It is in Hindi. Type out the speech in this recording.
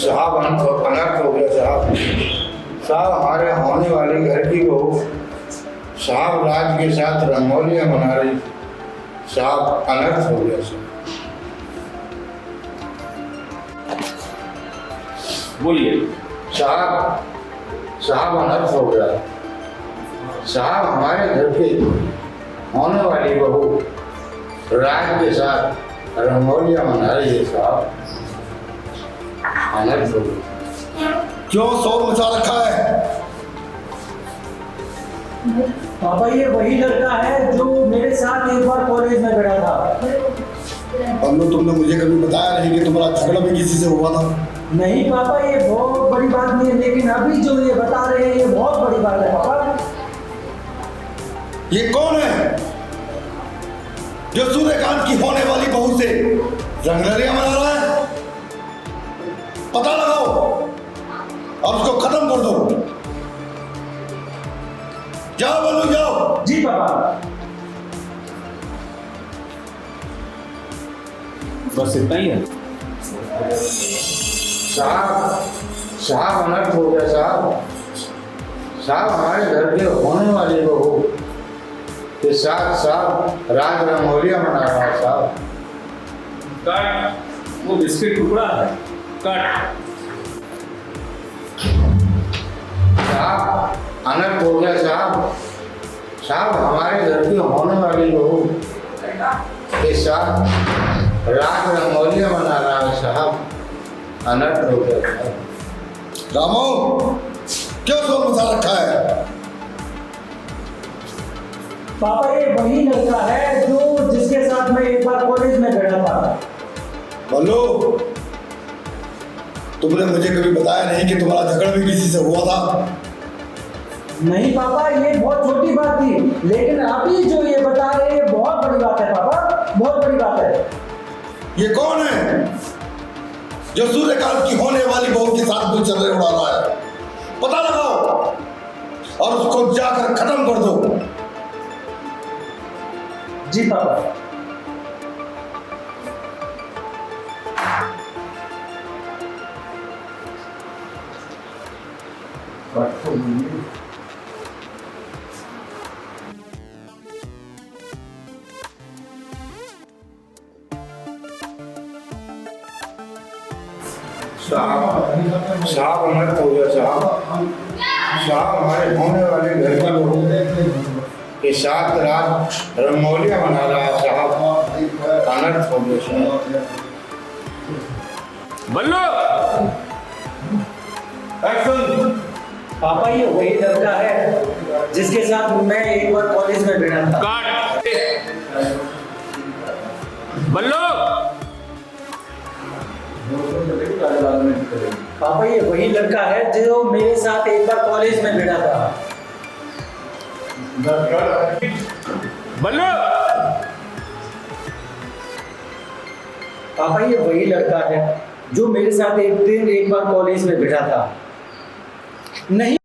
साहब अनर्थ हो गया साहब। साहब हमारे होने वाली घर की बहू साहब राज के साथ रंगोलियां बना रही। साहब अनर्थ हो गया साहब। बोलिए। साहब अनर्थ हो गया। साहब हमारे घर पे होने वाली बहू राज के साथ रंगोलियां मना रही है साहब। अनर्थ हो गया। क्यों शोर मचा रखा है? पापा ये वही लड़का है जो मेरे साथ एक बार कॉलेज में पढ़ा था। बल्लू, तुमने मुझे कभी बताया नहीं कि तुम्हारा झगड़ा भी किसी से हुआ था? नहीं पापा, ये बहुत बड़ी बात नहीं है, लेकिन अभी जो ये बता रहे हैं ये बहुत बड़ी बात है पापा। ये कौन है जो सूर्यकांत की होने वाली बहू से रंगरलियां मना रहा है? पता लगाओ और उसको खत्म कर दो। जाओ बल्लू, जाओ। जी पापा। बस इतना ही है। साहब अनर्थ हो गया साहब। साहब हमारे घर के होने वाली बहू के साथ साहब राज रंगोलियां मना रहा है साहब। काट, वो बिस्किट टुकड़ा है, काट। साहब अनर्थ हो गया साहब। साहब हमारे घर की होने वाली बहू के साथ राज रंगोलियां मना रहा है साहब। अनर्थ हो गया साहब। रामो, क्यों शोर मचा रखा है? पापा ये वही लड़का है जो जिसके साथ मैं एक बार कॉलेज में पढ़ा था। बल्लू, तुमने मुझे कभी बताया नहीं कि तुम्हारा झगड़ा भी किसी से हुआ था? नहीं पापा, ये बहुत छोटी बात थी, लेकिन अभी जो ये बता रहे हैं ये बहुत बड़ी बात है पापा, बहुत बड़ी बात है। ये कौन है जो सूर्यकांत की होने वाली बहू के साथ कुछ चल उड़ा रहा है? पता लगाओ और उसको जाकर खत्म कर दो। जी पापा। साहब अनर्थ हो गया साहब। साहब हमारे होने वाले घर की बहू के साथ रात रंगोलियां मना रहा है साहब। अनर्थ हो गया साहब। बल्लू, एक्शन। पापा ये वही लड़का है जिसके साथ मैं एक बार कॉलेज में पढ़ा था। काट। बल्लू, पापा ये वही लड़का है जो मेरे साथ एक बार कॉलेज में पढ़ा था। बल्लू, पापा ये वही लड़का है जो मेरे साथ एक बार कॉलेज में बैठा था। नहीं